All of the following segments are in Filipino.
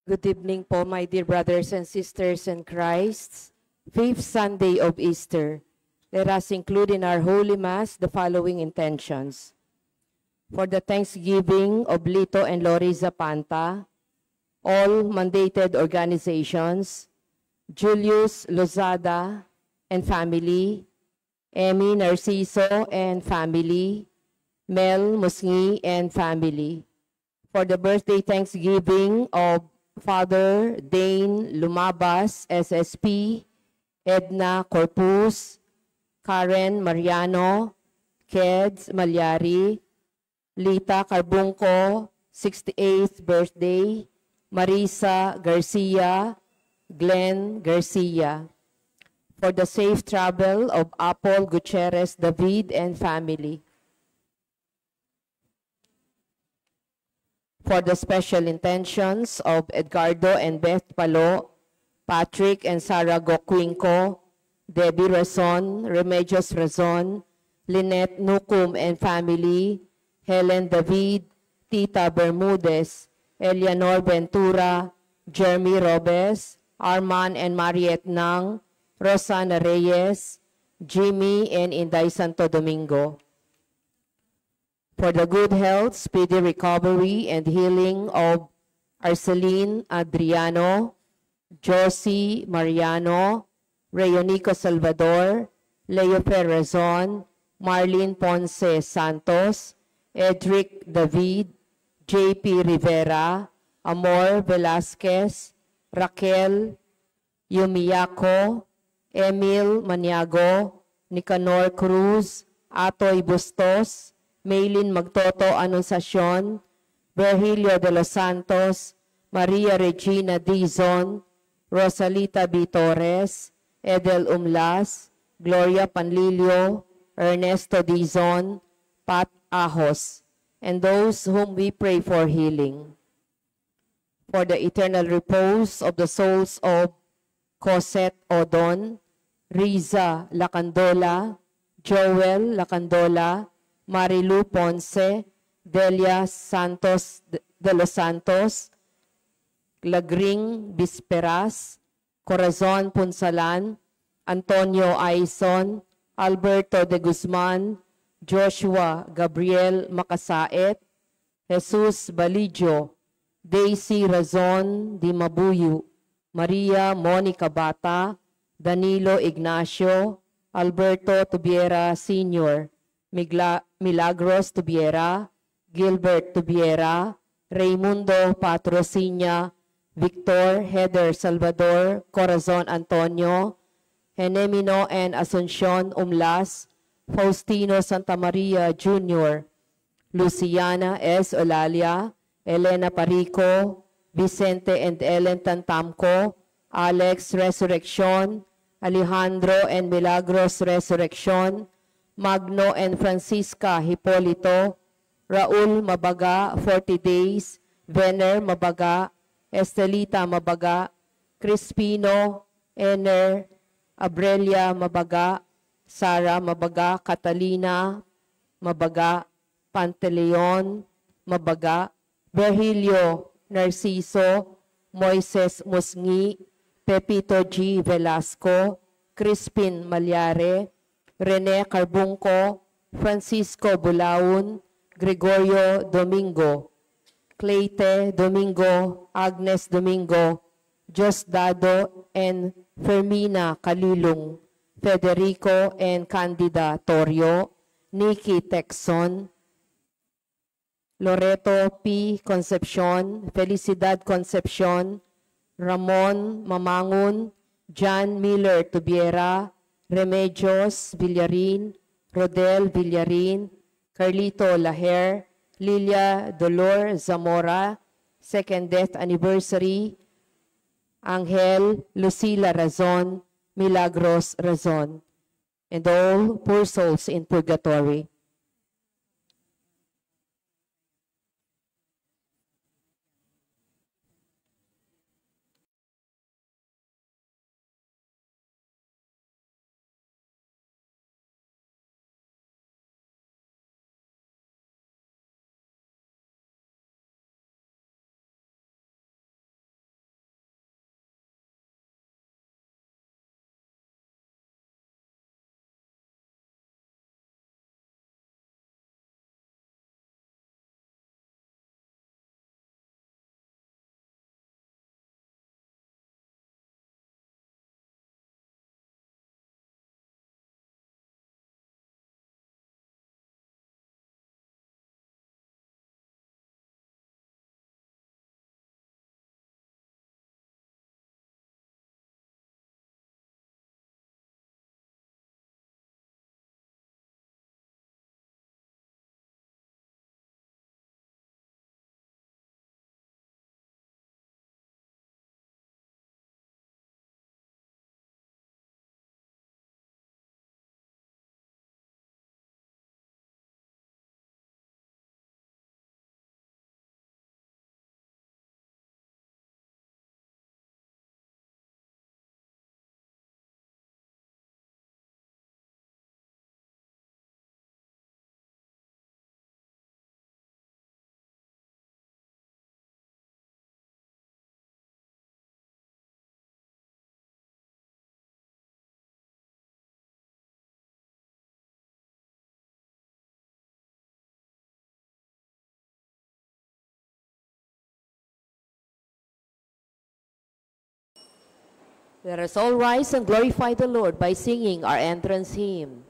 Good evening po, my dear brothers and sisters in Christ. Fifth Sunday of Easter. Let us include in our Holy Mass the following intentions. For the Thanksgiving of Lito and Lori Zapanta, all mandated organizations, Julius Lozada and family, Emmy Narciso and family, Mel Musngi and family. For the birthday Thanksgiving of Father Dane Lumabas, SSP, Edna Corpus, Karen Mariano, Keds Malyari, Lita Carbunco, 68th birthday, Marisa Garcia, Glenn Garcia. For the safe travel of Apple Gutierrez David and family. For the special intentions of Edgardo and Beth Palo, Patrick and Sarah Goquinco, Debbie Razon, Remedios Razon, Lynette Nukum and family, Helen David, Tita Bermudez, Eleanor Ventura, Jeremy Robes, Arman and Mariette Nang, Rosana Reyes, Jimmy and Inday Santo Domingo. For the good health, speedy recovery, and healing of Arceline Adriano, Josie Mariano, Rayonico Salvador, Leo Perezon, Marlene Ponce Santos, Edric David, JP Rivera, Amor Velasquez, Raquel Yumiyako, Emil Maniago, Nicanor Cruz, Atoy Bustos, Maylin Magtoto Anunciacion, Virgilio de los Santos, Maria Regina Dizon, Rosalita B. Torres, Edel Umlas, Gloria Panlilio, Ernesto Dizon, Pat Ahos, and those whom we pray for healing. For the eternal repose of the souls of Cosette Odon, Riza Lacandola, Joel Lacandola, Marilu Ponce, Delia Santos de los Santos, Lagring Bisperas, Corazon Punsalan, Antonio Aison, Alberto de Guzman, Joshua Gabriel Makasaet, Jesus Balidio, Daisy Razon Di Mabuyu, Maria Monica Bata, Danilo Ignacio, Alberto Tubiera Sr., Milagros Tubiera, Gilbert Tubiera, Raimundo Patrocinia, Victor Heather Salvador Corazon Antonio, Henemino and Asuncion Umlas, Faustino Santa Maria Jr., Luciana S. Olalia, Elena Parico, Vicente and Ellen Tantamco, Alex Resurrection, Alejandro and Milagros Resurrection, Magno and Francisca Hipolito, Raul Mabaga, 40 days, Vener Mabaga, Estelita Mabaga, Crispino, Ener, Abrelia Mabaga, Sara Mabaga, Catalina Mabaga, Pantaleon Mabaga, Virgilio Narciso, Moises Musngi, Pepito G. Velasco, Crispin Malyare, Rene Carbunco, Francisco Bulaun, Gregorio Domingo, Cleite Domingo, Agnes Domingo, Diosdado and Fermina Calilung, Federico and Candida Torio, Nikki Texon, Loreto P. Concepcion, Felicidad Concepcion, Ramon Mamangun, John Miller Tubiera, Remedios Villarin, Rodel Villarin, Carlito Laher, Lilia Dolor Zamora, second death anniversary, Angel Lucila Razon, Milagros Razon, and all poor souls in purgatory. Let us all rise and glorify the Lord by singing our entrance hymn.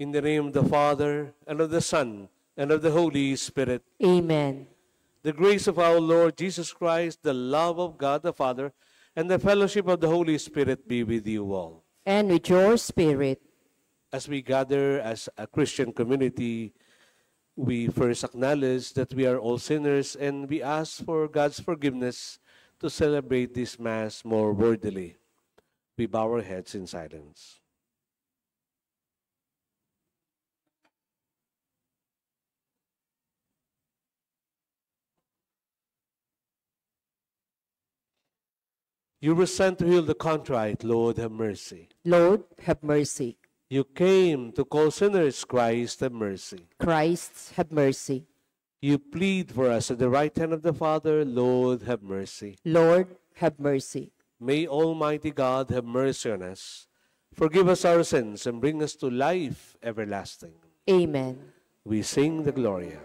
In the name of the Father, and of the Son, and of the Holy Spirit. Amen. The grace of our Lord Jesus Christ, the love of God the Father, and the fellowship of the Holy Spirit be with you all. And with your spirit. As we gather as a Christian community, we first acknowledge that we are all sinners, and we ask for God's forgiveness to celebrate this Mass more worthily. We bow our heads in silence. You were sent to heal the contrite, Lord, have mercy. Lord, have mercy. You came to call sinners, Christ, have mercy. Christ, have mercy. You plead for us at the right hand of the Father, Lord, have mercy. Lord, have mercy. May Almighty God have mercy on us, forgive us our sins, and bring us to life everlasting. Amen. We sing the Gloria.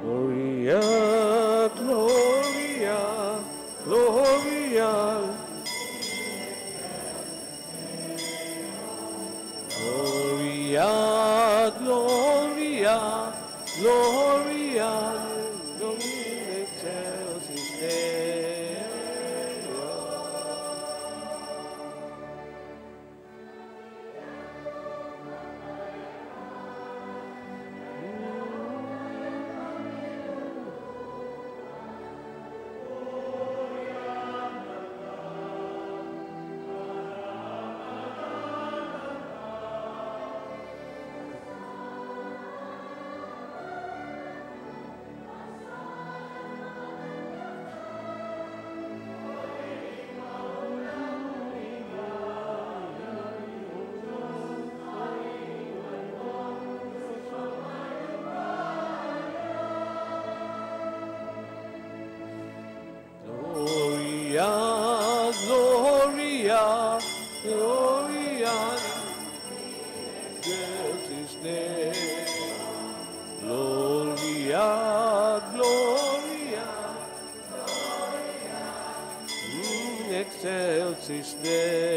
Gloria, Gloria, Gloria. Gloria, Gloria, Gloria, Gloria in excelsis Deo. Gloria, Gloria, Gloria in excelsis Deo. Gloria, Gloria in excelsis Deo.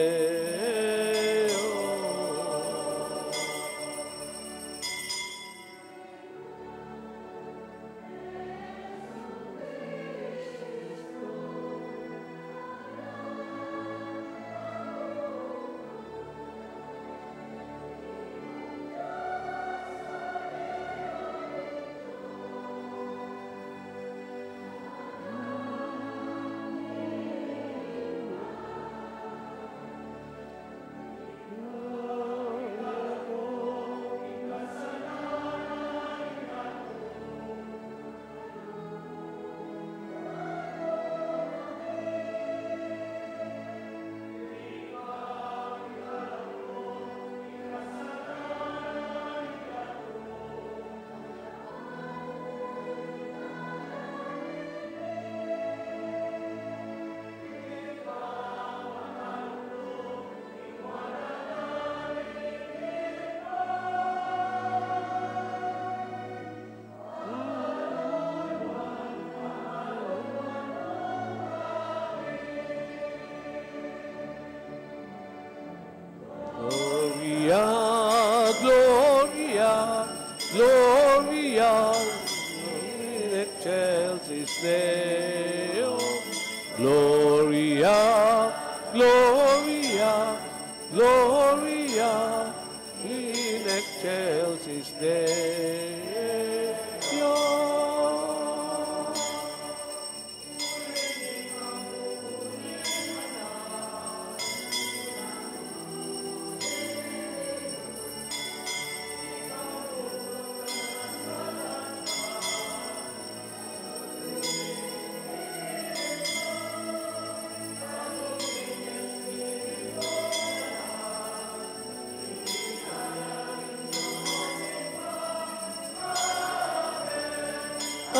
Gloria, Gloria, Gloria in excelsis Deo. Gloria, Gloria, Gloria in excelsis Deo.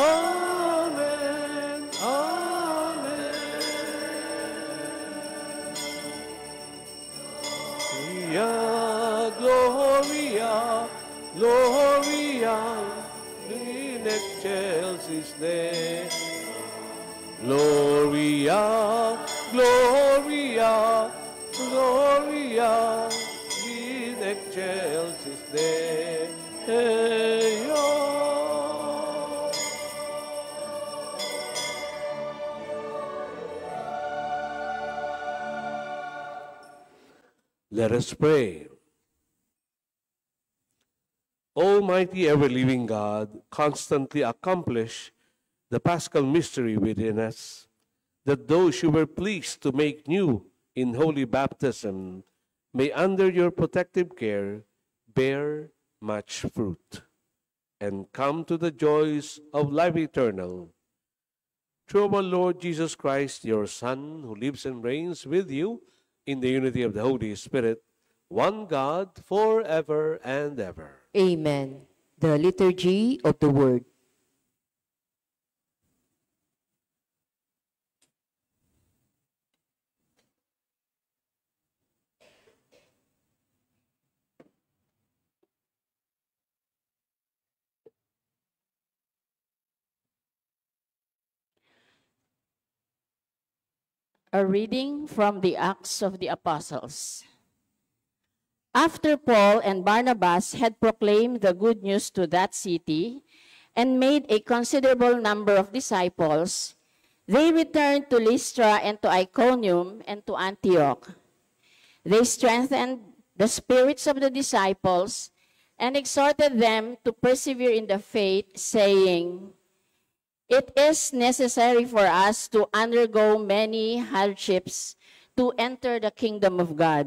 Amen, amen. Gloria, Gloria, in excelsis Deo. Gloria, Gloria, Gloria, in excelsis Deo. Let us pray. Almighty ever-living God, constantly accomplish the Paschal mystery within us, that those you were pleased to make new in holy baptism may under your protective care bear much fruit and come to the joys of life eternal. Through our Lord Jesus Christ, your Son, who lives and reigns with you in the unity of the Holy Spirit, one God, forever and ever. Amen. The Liturgy of the Word. A reading from the Acts of the Apostles. After Paul and Barnabas had proclaimed the good news to that city and made a considerable number of disciples, they returned to Lystra and to Iconium and to Antioch. They strengthened the spirits of the disciples and exhorted them to persevere in the faith, saying, "It is necessary for us to undergo many hardships to enter the kingdom of God."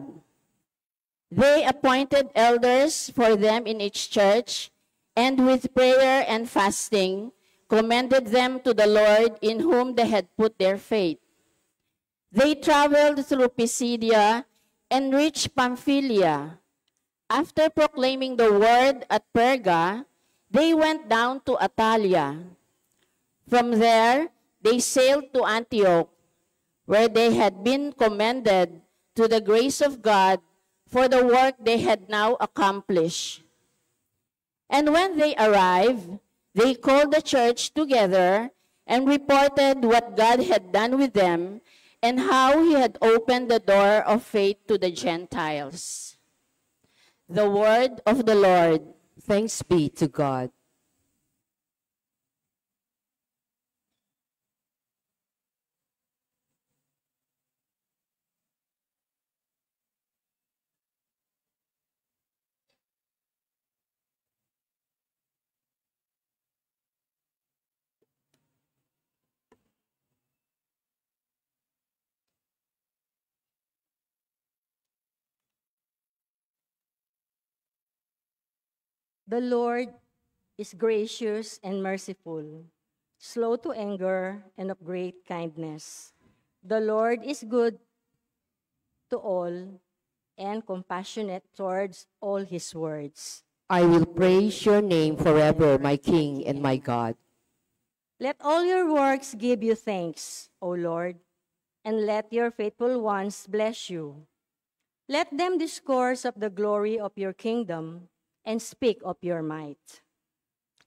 They appointed elders for them in each church, and with prayer and fasting, commended them to the Lord in whom they had put their faith. They traveled through Pisidia and reached Pamphylia. After proclaiming the word at Perga, they went down to Attalia. From there, they sailed to Antioch, where they had been commended to the grace of God for the work they had now accomplished. And when they arrived, they called the church together and reported what God had done with them and how he had opened the door of faith to the Gentiles. The word of the Lord. Thanks be to God. The Lord is gracious and merciful, slow to anger and of great kindness. The Lord is good to all and compassionate towards all his words. I will praise your name forever, my King and my God. Let all your works give you thanks, O Lord, and let your faithful ones bless you. Let them discourse of the glory of your kingdom and speak of your might.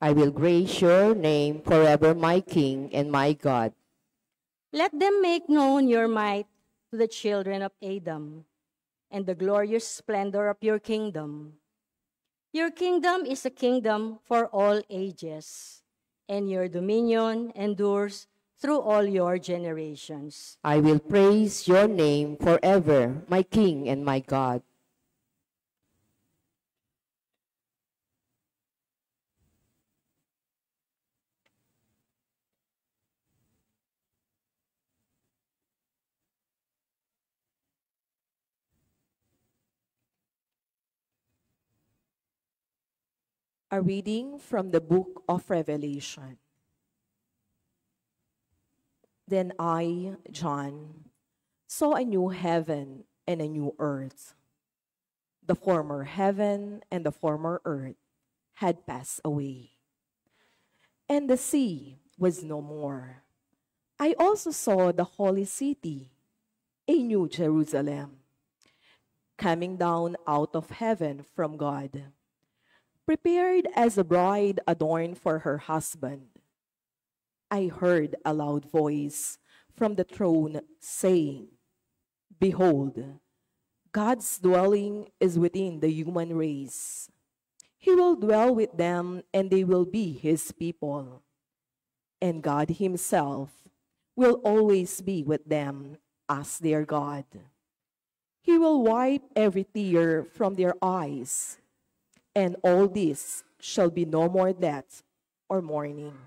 I will praise your name forever, my King and my God. Let them make known your might to the children of Adam and the glorious splendor of your kingdom. Your kingdom is a kingdom for all ages, and your dominion endures through all your generations. I will praise your name forever, my King and my God. A reading from the book of Revelation. Then I, John, saw a new heaven and a new earth. The former heaven and the former earth had passed away, and the sea was no more. I also saw the holy city, a new Jerusalem, coming down out of heaven from God, prepared as a bride adorned for her husband. I heard a loud voice from the throne saying, "Behold, God's dwelling is within the human race. He will dwell with them, and they will be his people. And God himself will always be with them as their God. He will wipe every tear from their eyes, and all this shall be no more death or mourning,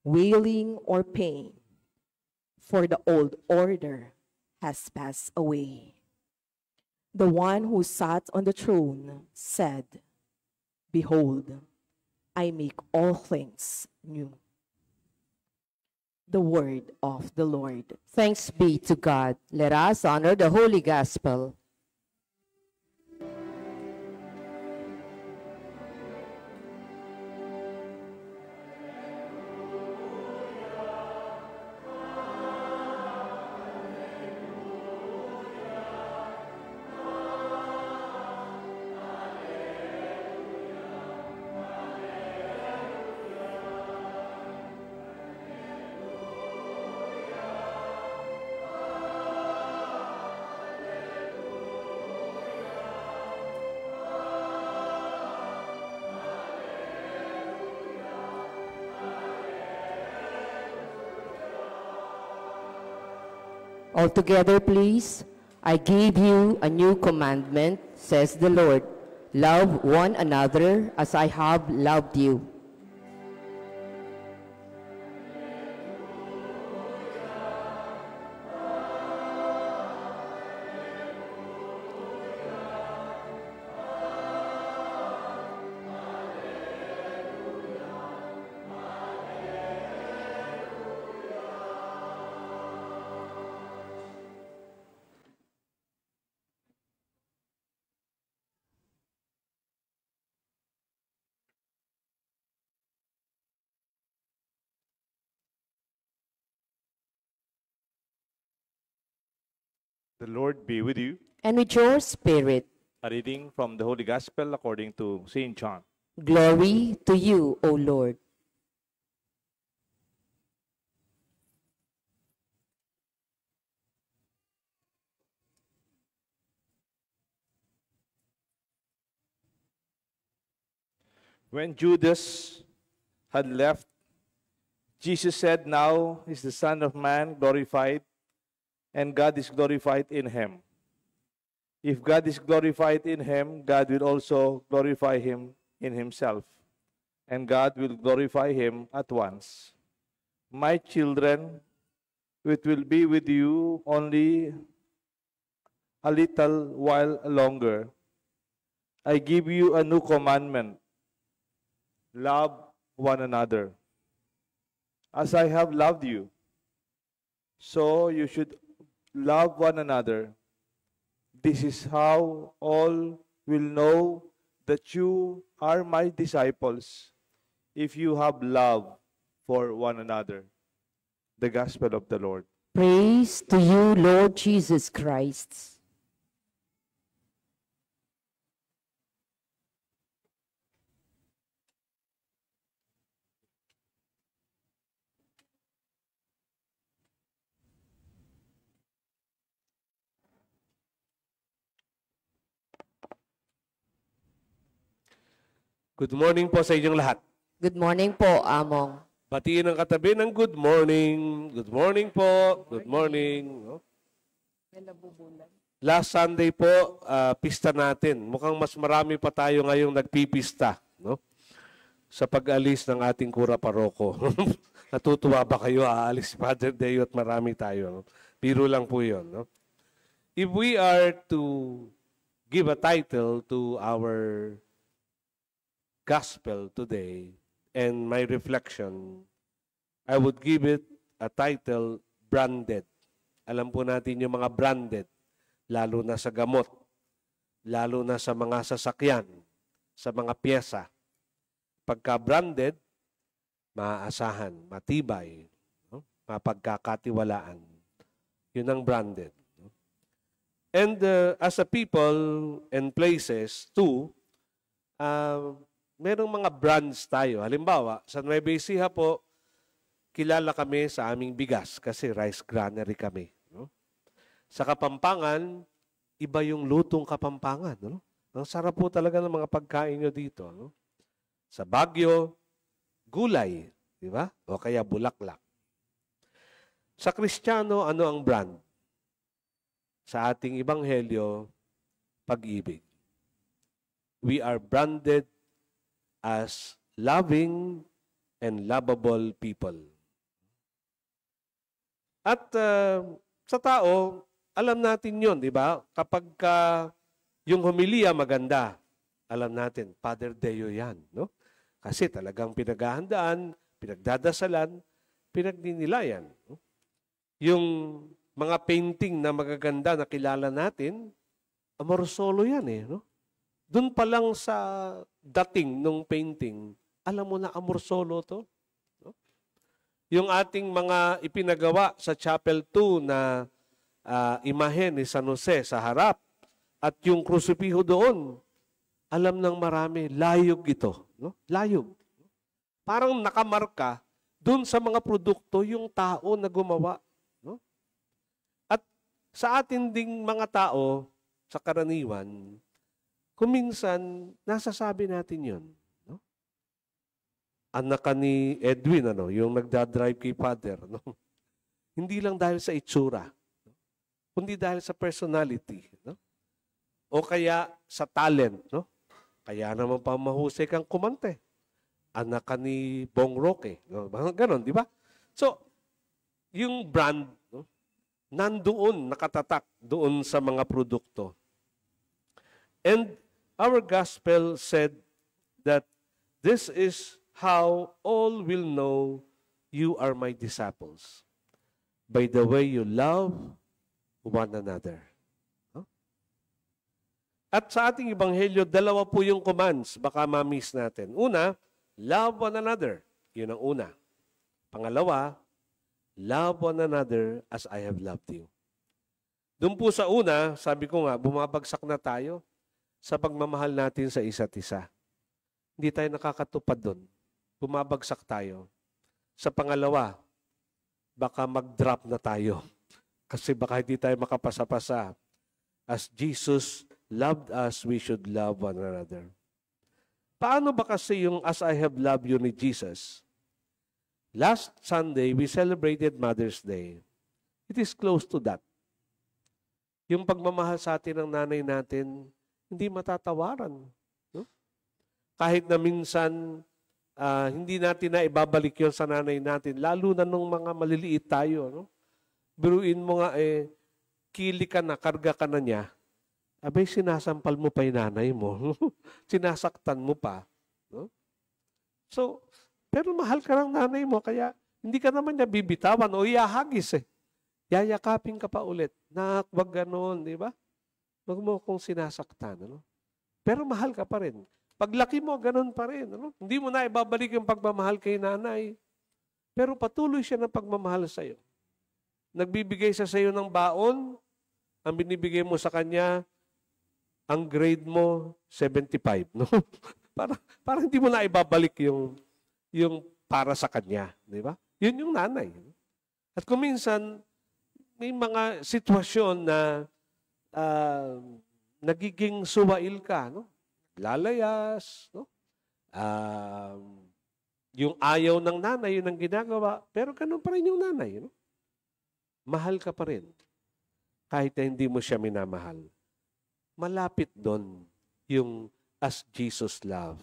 wailing or pain, for the old order has passed away." The one who sat on the throne said, "Behold, I make all things new." The word of the Lord. Thanks be to God. Let us honor the Holy Gospel. Altogether, please, I give you a new commandment, says the Lord. Love one another as I have loved you. The Lord be with you. And with your spirit, A reading from the Holy Gospel according to St. John. glory to you, O Lord. When Judas had left, Jesus said, "Now is the Son of Man glorified, and God is glorified in him. If God is glorified in him, God will also glorify him in himself, and God will glorify him at once. My children, it will be with you only a little while longer. I give you a new commandment. Love one another. As I have loved you, so you should love one another. This is how all will know that you are my disciples, if you have love for one another." The Gospel of the Lord. Praise to you, Lord Jesus Christ. Good morning po sa inyong lahat. Good morning po, Among. Batiin ang katabi ng good morning. Good morning po. Good morning. No? Last Sunday po, pista natin. Mukhang mas marami pa tayo ngayong nagpipista. No? Sa pag-alis ng ating kura paroko. Natutuwa ba kayo? Aalis si Father Deo at marami tayo. No? Biro lang po yun. No? If we are to give a title to our gospel today and my reflection, I would give it a title, Branded. Alam po natin yung mga branded, lalo na sa gamot, lalo na sa mga sasakyan, sa mga pyesa. Pagka branded, maaasahan, matibay, no? Mapagkakatiwalaan. Yun ang branded. No? And as a people and places too, merong mga brands tayo. Halimbawa, sa Nueva Ecija po, kilala kami sa aming bigas kasi rice granary kami. No? Sa Kapampangan, iba yung lutong Kapampangan. No? Ang sarap po talaga ng mga pagkain nyo dito. No? Sa Baguio, gulay. Di ba? O kaya bulaklak. Sa Kristiyano, ano ang brand? Sa ating Ebanghelyo, pag-ibig. We are branded as loving and lovable people. At sa tao, alam natin yon, di ba? Kapag yung homilia maganda, alam natin, Father Deo yan. No? Kasi talagang pinaghahandaan, pinagdadasalan, pinagdinilayan. No? Yung mga painting na magaganda na kilala natin, Amor Solo yan eh. No? Doon pa lang sa dating nung painting, alam mo na Amor Solo to. No? Yung ating mga ipinagawa sa Chapel 2 na imahe ni San Jose sa harap at yung krusipiho doon, alam ng marami, layog ito. No? Layog. Parang nakamarka doon sa mga produkto yung tao na gumawa. No? At sa atin ding mga tao, sa karaniwan, kuminsan, nasasabi natin yun. No? Anak ka ni Edwin, yung nagdadrive kay Father. No? Hindi lang dahil sa itsura. kundi dahil sa personality, no? O kaya sa talent, no? Kaya naman pa mahusay kang kumante. Anak ka ni Bong Roque. No? Ganon, di ba? So, yung brand, no? Nandoon, nakatatak doon sa mga produkto. And our gospel said that this is how all will know you are my disciples. By the way you love one another. No? At sa ating ebanghelyo, dalawa po yung commands. Baka ma-miss natin. Una, love one another. Yun ang una. Pangalawa, love one another as I have loved you. Doon po sa una, sabi ko nga, bumabagsak na tayo sa pagmamahal natin sa isa't isa. Hindi tayo nakakatupad doon. Bumabagsak tayo. Sa pangalawa, baka mag-drop na tayo. Kasi baka hindi tayo makapasa-pasa. As Jesus loved us, we should love one another. Paano ba kasi yung as I have loved you ni Jesus? Last Sunday, we celebrated Mother's Day. It is close to that. Yung pagmamahal sa atin ng nanay natin, hindi matatawaran. No? Kahit na minsan, hindi natin na ibabalik yon sa nanay natin, lalo na nung mga maliliit tayo. No? Biruin mo nga, kili ka na, karga ka na niya, abay, sinasampal mo pa yung nanay mo. Sinasaktan mo pa. No? So, pero mahal ka ng nanay mo, kaya hindi ka naman niya bibitawan o iahagis eh. Yayakapin ka pa ulit. Nak, wag ganon, di ba? Wag mo kong sinasaktan. Ano? Pero mahal ka pa rin. Paglaki mo, ganon pa rin. Ano? Hindi mo na ibabalik yung pagmamahal kay nanay. Pero patuloy siya ng pagmamahal sa iyo. Nagbibigay sa iyo ng baon, ang binibigay mo sa kanya, ang grade mo, 75. No? para hindi mo na ibabalik yung para sa kanya. Di ba? Yun yung nanay. At kung minsan, may mga sitwasyon na nagiging suwail ka, no? Lalayas, no? Yung ayaw ng nanay, yun ang ginagawa, pero ganun pa rin yung nanay. No? Mahal ka pa rin. Kahit na hindi mo siya minamahal. Malapit doon yung as Jesus love.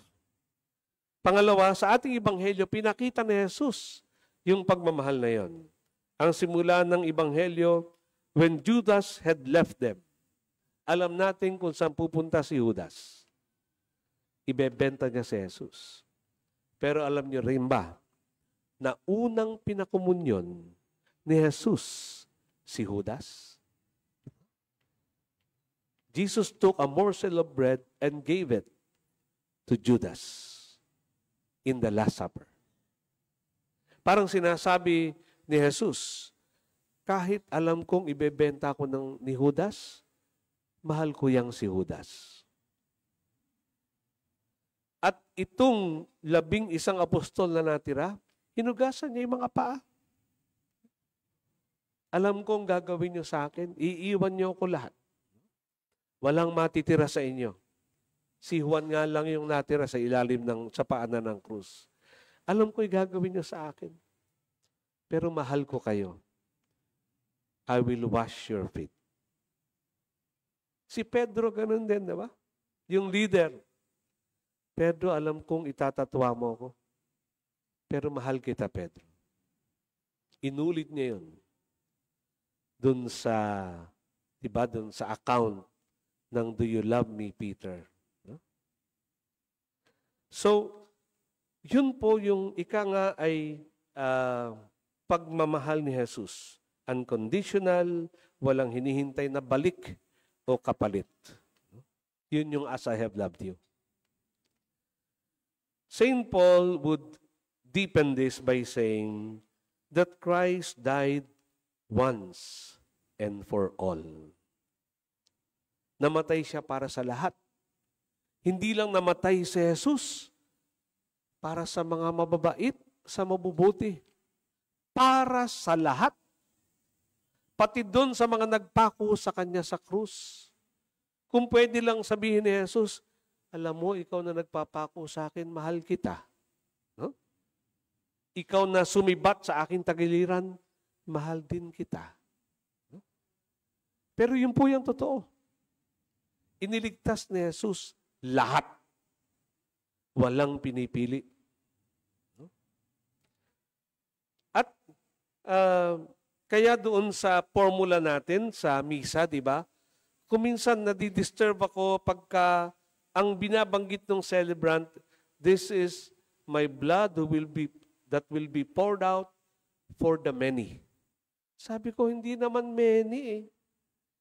Pangalawa, sa ating ebanghelyo, pinakita ni Jesus yung pagmamahal na yon. Ang simula ng ebanghelyo, when Judas had left them, alam natin kung saan pupunta si Judas. Ibebenta niya si Jesus. Pero alam niyo rin ba, na unang pinakomunyon ni Jesus si Judas? Jesus took a morsel of bread and gave it to Judas in the Last Supper. Parang sinasabi ni Jesus, kahit alam kong ibebenta ko ni Judas, mahal ko yang si Judas. At itong 11 apostol na natira, hinugasan niya yung mga paa. Alam kong gagawin niyo sa akin, iiwan niyo ko lahat. Walang matitira sa inyo. Si Juan nga lang yung natira sa ilalim sa paanan ng krus. Alam ko yung gagawin niyo sa akin. Pero mahal ko kayo. I will wash your feet. Si Pedro ganun din, di ba? Yung leader. Pedro, alam kong itatatwa mo ko. Pero mahal kita, Pedro. Inulit niya yun. Doon sa, diba, doon sa account ng Do You Love Me, Peter? No? So, yun po yung ika nga ay pagmamahal ni Jesus. Unconditional, walang hinihintay na balik o kapalit. Yun yung as I have loved you. Saint Paul would deepen this by saying that Christ died once and for all. Namatay siya para sa lahat. Hindi lang namatay si Jesus para sa mga mababait, sa mabubuti. Para sa lahat. Pati doon sa mga nagpako sa kanya sa krus. Kung pwede lang sabihin ni Jesus, alam mo, ikaw na nagpapako sa akin, mahal kita. No? Ikaw na sumibat sa aking tagiliran, mahal din kita. No? Pero yun po yung totoo. Iniligtas ni Jesus lahat. Walang pinipili. No? At kaya doon sa formula natin sa misa, di ba? Kung minsan nadidisturb ako pagka ang binabanggit ng celebrant, this is my blood that will be poured out for the many. Sabi ko, hindi naman many eh.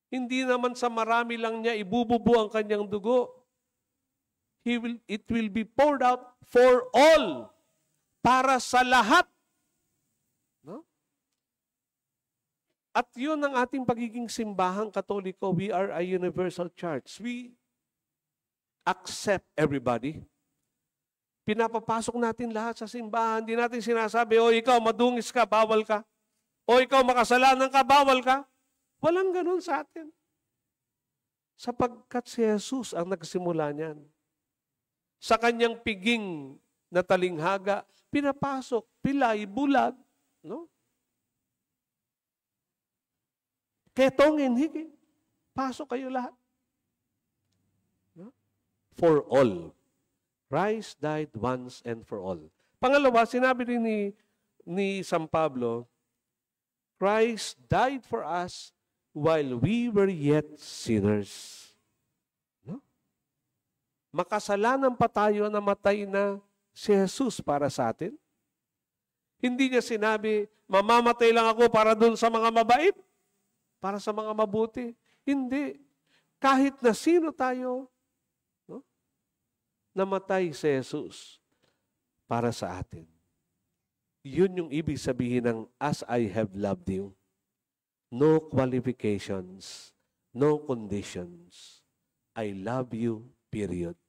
Hindi naman sa marami lang niya ibububo ang kanyang dugo. It will be poured out for all. Para sa lahat. No? At yun ang ating pagiging simbahang Katoliko. We are a universal church. We accept everybody. Pinapapasok natin lahat sa simbahan. Hindi natin sinasabi, o ikaw madungis ka, bawal ka. O ikaw makasalanan ka, bawal ka. Walang ganun sa atin. Sapagkat si Jesus ang nagsimula niyan. Sa kanyang piging na talinghaga, pinapasok, pilay, bulag. No? Ketongin, higi. Pasok kayo lahat. No? For all. Christ died once and for all. Pangalawa, sinabi rin ni San Pablo, Christ died for us while we were yet sinners. No? Makasalanan pa tayo, namatay na si Jesus para sa atin. Hindi niya sinabi, mamamatay lang ako para dun sa mga mabait, para sa mga mabuti. Hindi. Kahit na sino tayo, no? Namatay si Jesus para sa atin. Yun yung ibig sabihin ng as I have loved you. No qualifications, no conditions. I love you, period.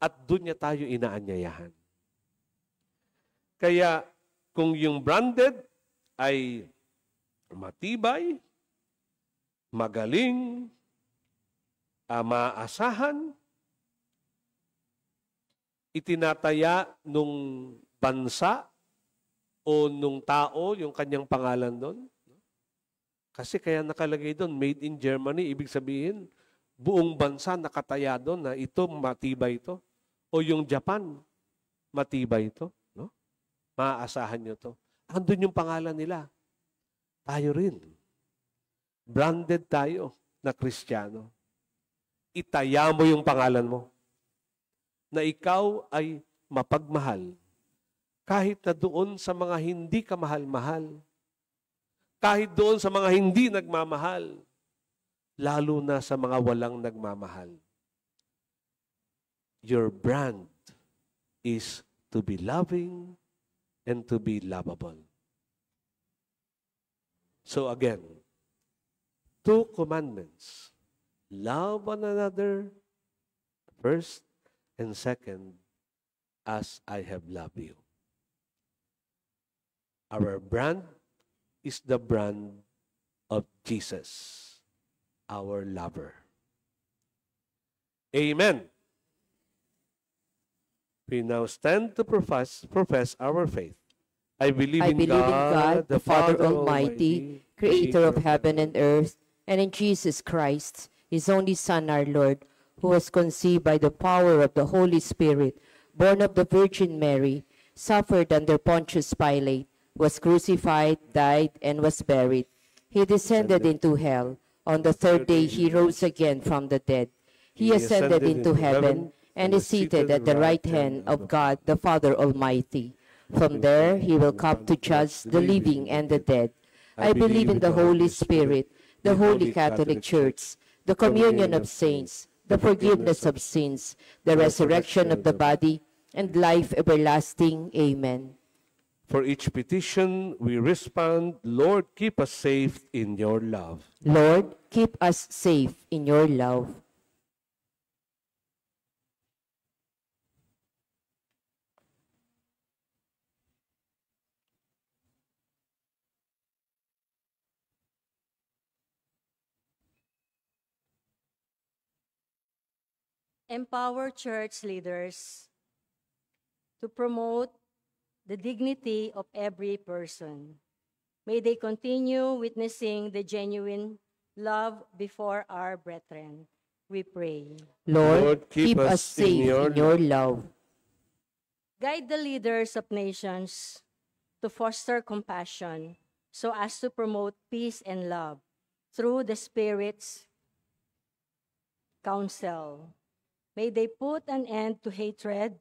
At doon niya tayo inaanyayahan. Kaya kung yung branded ay matibay, magaling, maasahan, itinataya nung bansa o nung tao yung kanyang pangalan doon. Kasi kaya nakalagay doon, made in Germany, ibig sabihin, buong bansa nakataya doon na ito, matibay ito. O yung Japan, matibay ito. No? Maaasahan nyo to. Andun yung pangalan nila. Tayo rin. Branded tayo na Kristiyano. Itaya mo yung pangalan mo. Na ikaw ay mapagmahal. Kahit na doon sa mga hindi ka mahal-mahal. Kahit doon sa mga hindi nagmamahal, lalo na sa mga walang nagmamahal. Your brand is to be loving and to be lovable. So again, 2 commandments. Love one another, first, and second, as I have loved you. Our brand is the brand of Jesus, our lover. Amen. We now stand to profess our faith. I believe in God, the Father Almighty, creator of heaven and earth, and in Jesus Christ, his only Son, our Lord, who was conceived by the power of the Holy Spirit, born of the Virgin Mary, suffered under Pontius Pilate, was crucified, died, and was buried. He descended into hell. On the third day he rose again from the dead. He ascended into heaven and is seated at the right hand of God the Father Almighty. From there he will come to judge the living and the dead. I believe in the Holy Spirit, the Holy Catholic Church, the communion of saints, the forgiveness of sins, the resurrection of the body, and life everlasting. Amen. For each petition, we respond, Lord, keep us safe in your love. Lord, keep us safe in your love. Empower church leaders to promote the dignity of every person. May they continue witnessing the genuine love before our brethren. We pray. Lord, keep us safe in your love. Guide the leaders of nations to foster compassion so as to promote peace and love through the Spirit's counsel. May they put an end to hatred,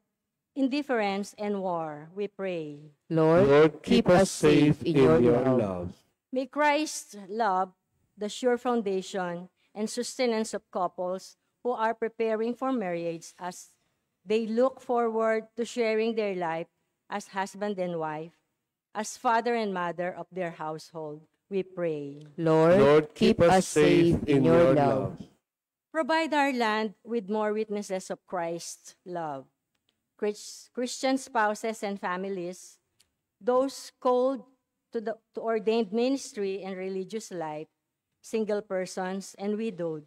indifference, and war, we pray. Lord, keep us safe in your love. May Christ's love, the sure foundation and sustenance of couples who are preparing for marriage as they look forward to sharing their life as husband and wife, as father and mother of their household, we pray. Lord, keep us safe in your love. Provide our land with more witnesses of Christ's love. Christian spouses and families, those called to ordained ministry and religious life, single persons and widowed.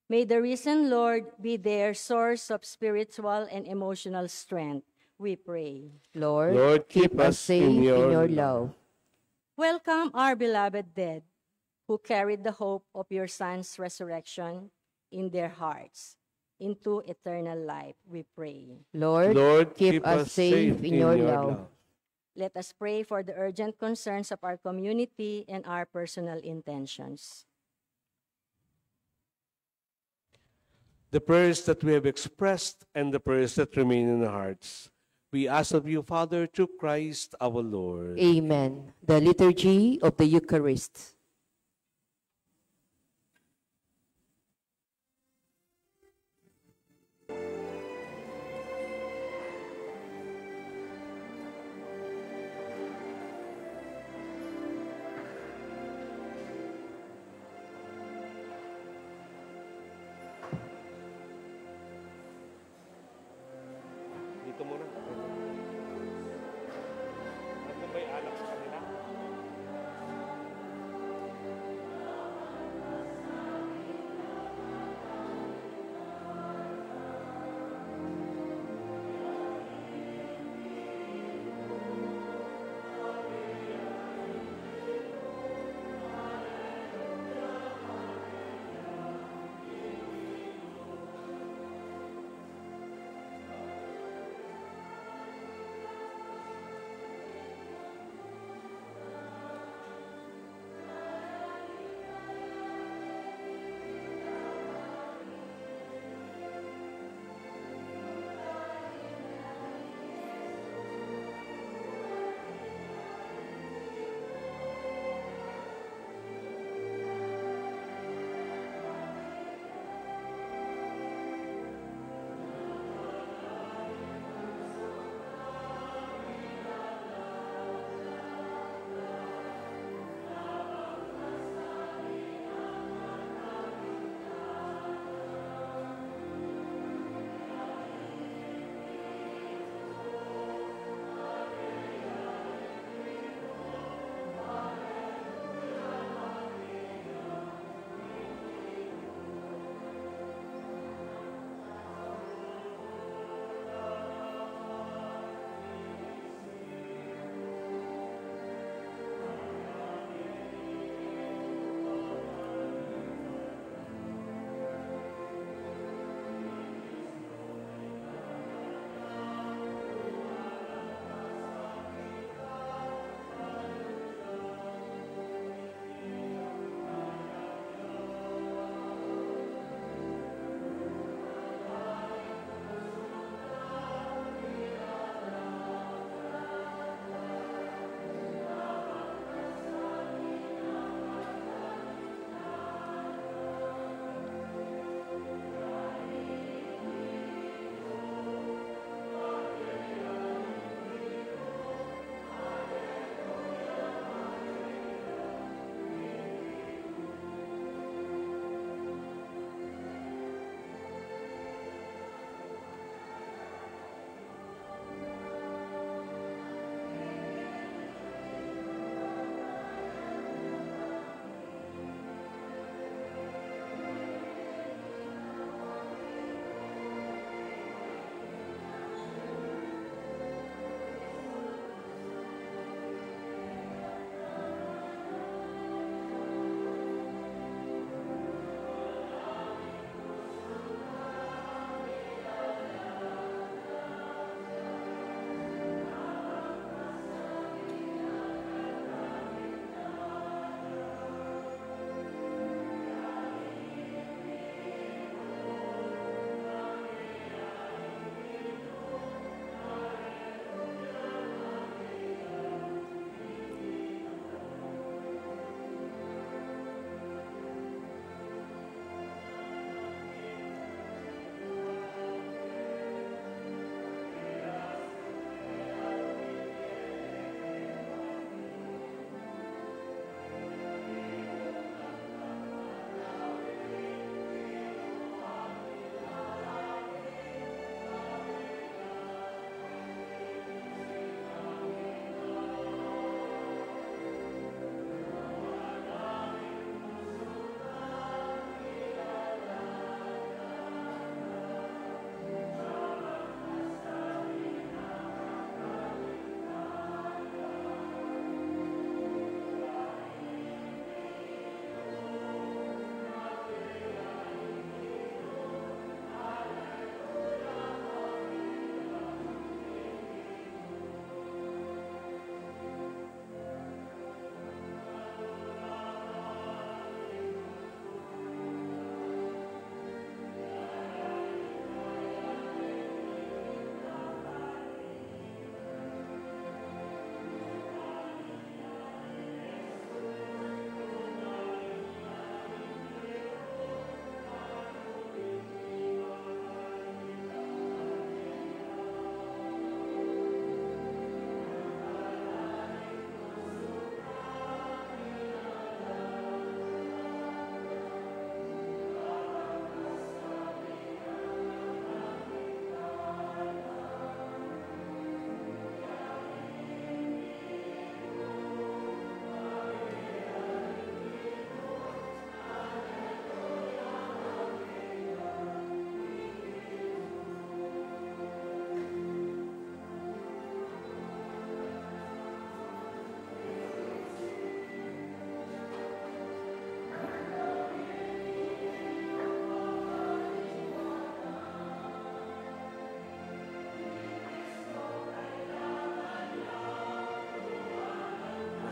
May the risen Lord be their source of spiritual and emotional strength, we pray. Lord, keep us safe in your love. Welcome our beloved dead, who carried the hope of your Son's resurrection in their hearts into eternal life, we pray. Lord, keep us safe in your love. Let us pray for the urgent concerns of our community and our personal intentions. The prayers that we have expressed and the prayers that remain in our hearts, we ask of you, Father, through Christ our Lord. Amen. The Liturgy of the Eucharist. Dito muna. Ano ba yung alak sa kanila?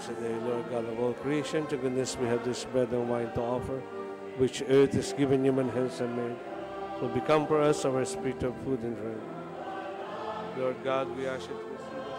blessed day, Lord God of all creation. To goodness we have this bread and wine to offer, which earth is given human hands and made. So become for us our spiritual food and drink. Lord God, we ask you to receive us.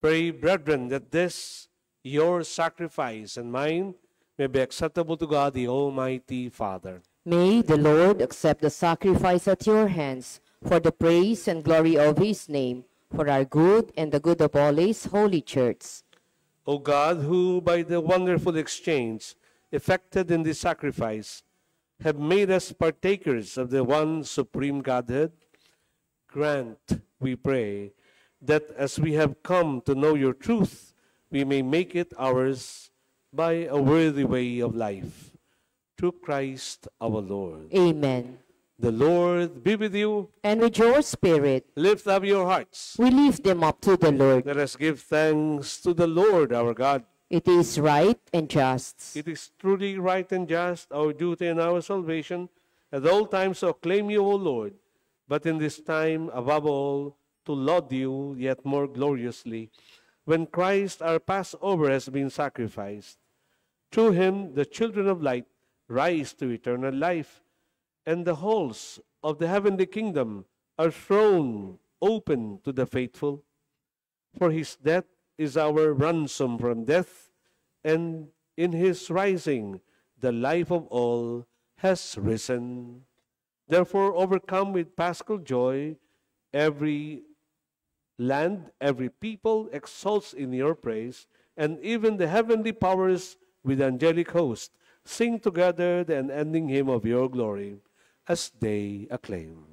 Pray, brethren, that this, your sacrifice and mine, may be acceptable to God, the Almighty Father. May the Lord accept the sacrifice at your hands for the praise and glory of his name, for our good and the good of all his holy church. O God, who by the wonderful exchange effected in this sacrifice have made us partakers of the one supreme Godhead, grant, we pray, that as we have come to know your truth, we may make it ours by a worthy way of life. Through Christ our Lord. Amen. The Lord be with you. And with your spirit, Lift up your hearts. we lift them up to the Lord. Let us give thanks to the Lord our God. It is right and just. It is truly right and just, our duty and our salvation, at all times to acclaim you, O Lord, but in this time, above all, to laud you yet more gloriously, when Christ our Passover has been sacrificed. Through him, the children of light rise to eternal life, and the halls of the heavenly kingdom are thrown open to the faithful. For his death is our ransom from death, and in his rising, the life of all has risen. Therefore, overcome with paschal joy, every land, every people exalts in your praise, and even the heavenly powers with angelic host sing together the unending hymn of your glory as they acclaim.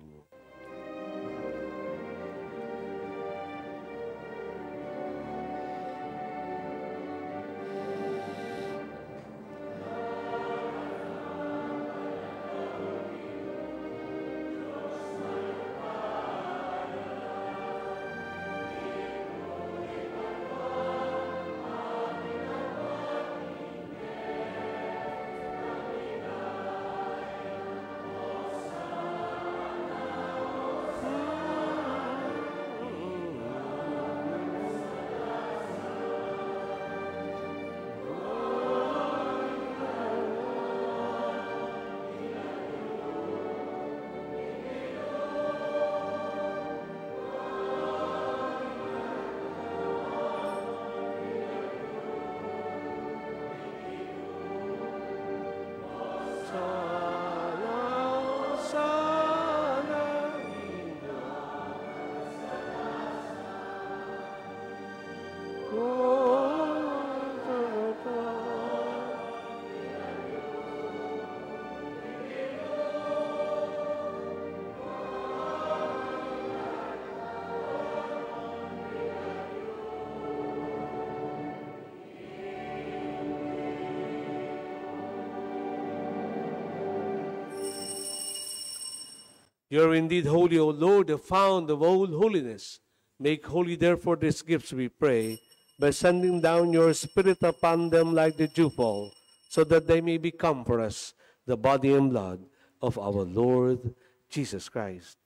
You are indeed holy, O Lord, the fount of all holiness. Make holy, therefore, these gifts, we pray, by sending down your Spirit upon them like the dewfall, so that they may become for us the body and blood of our Lord Jesus Christ.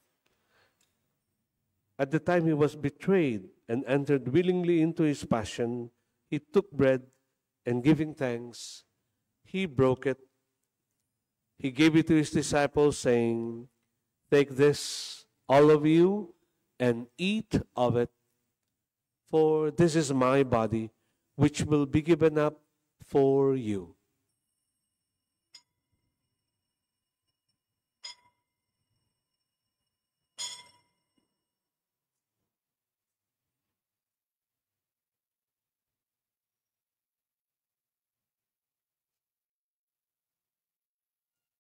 At the time he was betrayed and entered willingly into his passion, he took bread, and giving thanks, he broke it. He gave it to his disciples, saying, "Take this, all of you, and eat of it, for this is my body, which will be given up for you."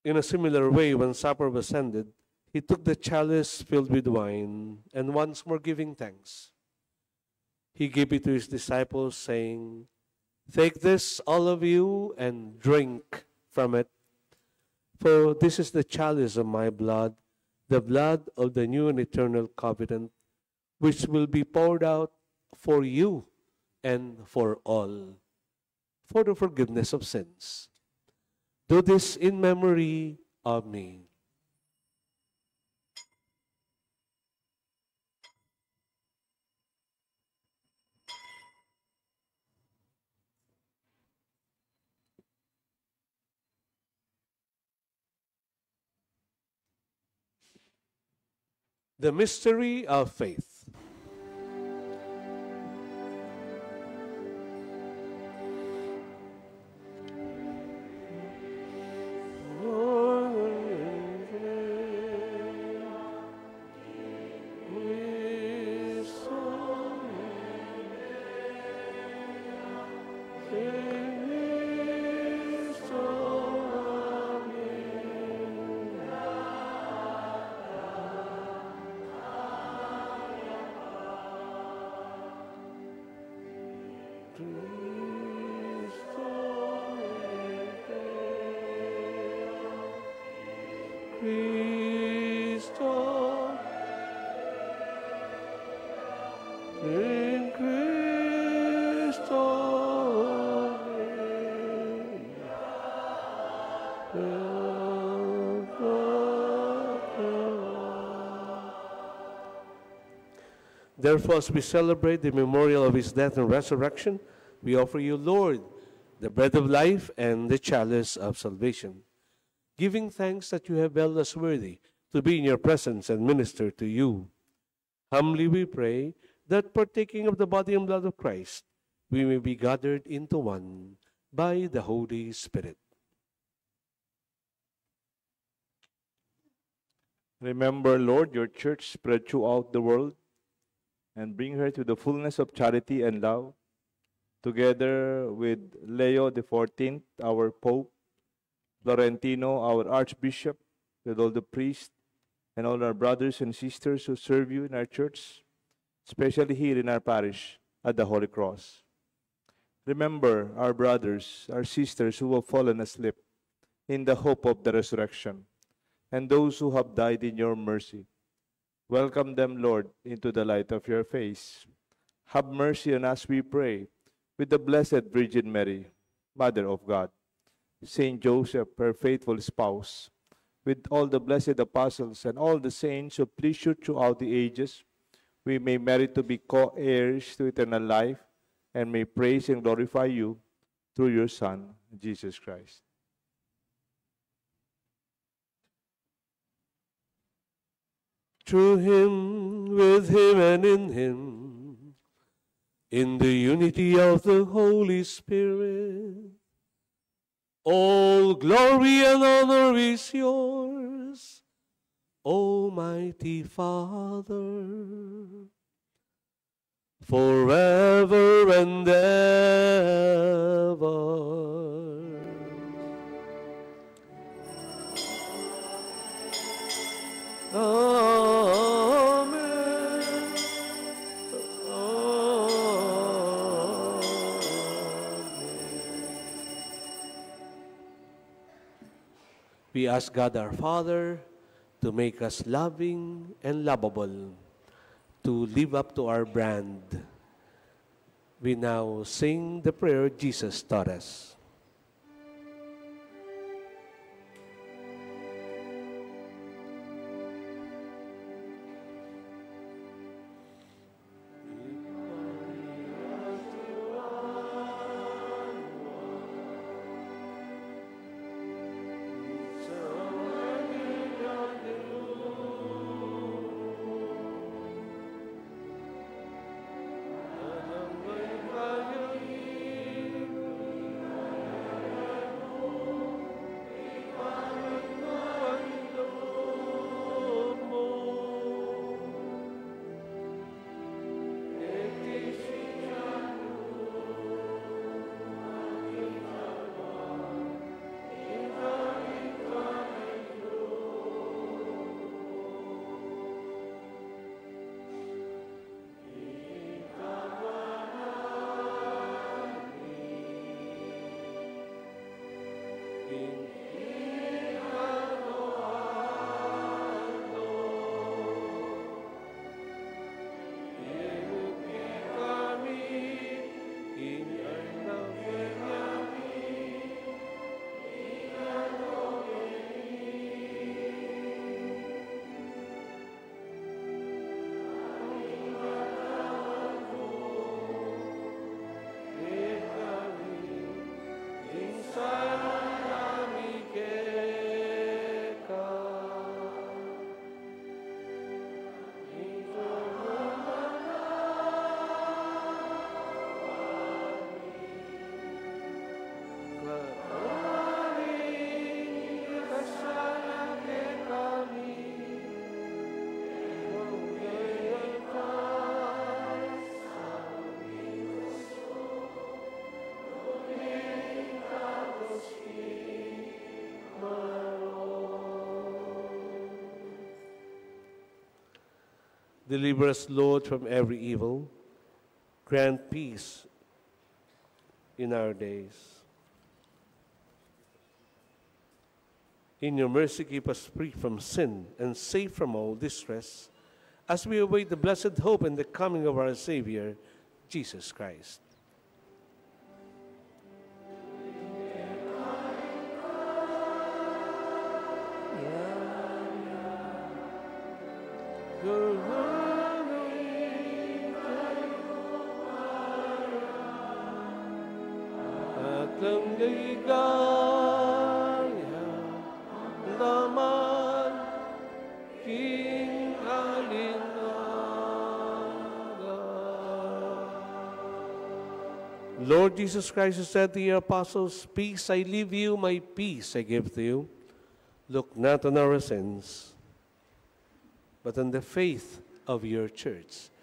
In a similar way, when supper was ended, he took the chalice filled with wine, and once more giving thanks, he gave it to his disciples, saying, "Take this, all of you, and drink from it. For this is the chalice of my blood, the blood of the new and eternal covenant, which will be poured out for you and for all, for the forgiveness of sins. Do this in memory of me." The mystery of faith. Cristo, in Cristo, therefore, as we celebrate the memorial of his death and resurrection, we offer you, Lord, the bread of life and the chalice of salvation, giving thanks that you have held us worthy to be in your presence and minister to you. Humbly we pray that partaking of the body and blood of Christ, we may be gathered into one by the Holy Spirit. Remember, Lord, your church spread throughout the world and bring her to the fullness of charity and love, together with Leo XIV, our Pope, Florentino, our Archbishop, with all the priests and all our brothers and sisters who serve you in our church, especially here in our parish at the Holy Cross. Remember our brothers, our sisters who have fallen asleep in the hope of the resurrection, and those who have died in your mercy. Welcome them, Lord, into the light of your face. Have mercy on us, we pray, with the Blessed Virgin Mary, Mother of God, Saint Joseph, her faithful spouse, with all the blessed apostles and all the saints who please you throughout the ages, we may merit to be co-heirs to eternal life and may praise and glorify you through your Son, Jesus Christ. Through him, with him, and in the unity of the Holy Spirit, all glory and honor is yours, Almighty Father, forever and ever. Amen. We ask God our Father to make us loving and lovable, to live up to our brand. We now sing the prayer Jesus taught us. Deliver us, Lord, from every evil. Grant peace in our days. In your mercy, keep us free from sin and safe from all distress, as we await the blessed hope and the coming of our Savior, Jesus Christ. At ang ligaya naman king alinaga. Lord Jesus Christ, who said to your apostles, "Peace I leave you, my peace I give to you." Look not on our sins, but on the faith of your church.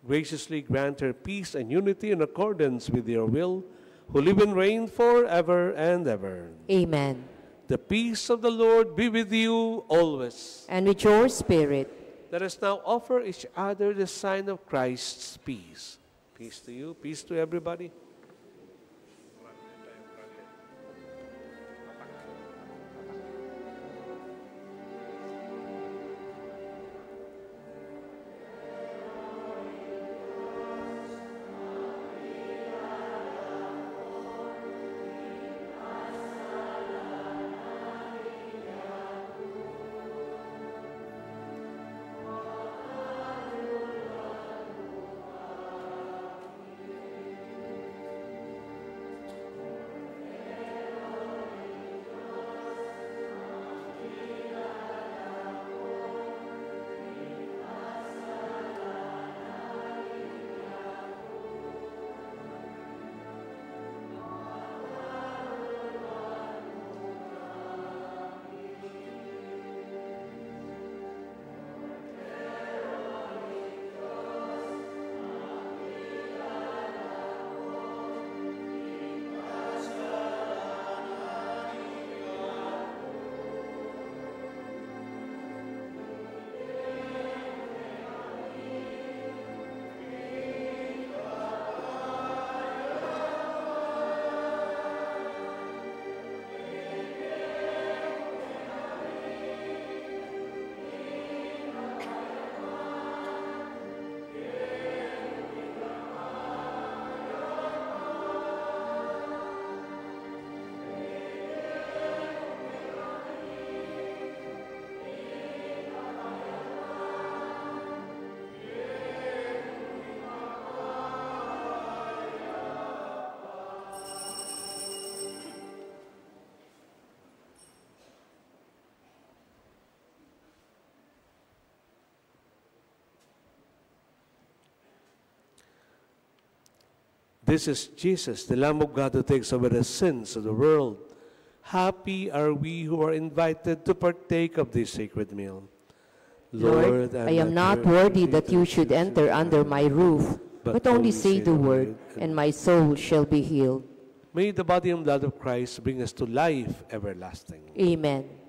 Graciously grant her peace and unity in accordance with your will, who live and reign forever and ever. Amen. The peace of the Lord be with you always. And with your spirit. Let us now offer each other the sign of Christ's peace. Peace to you, peace to everybody. This is Jesus, the Lamb of God who takes away the sins of the world. Happy are we who are invited to partake of this sacred meal. Lord, I am not worthy that you should enter under my roof, but only say the word, and my soul shall be healed. May the body and blood of Christ bring us to life everlasting. Amen.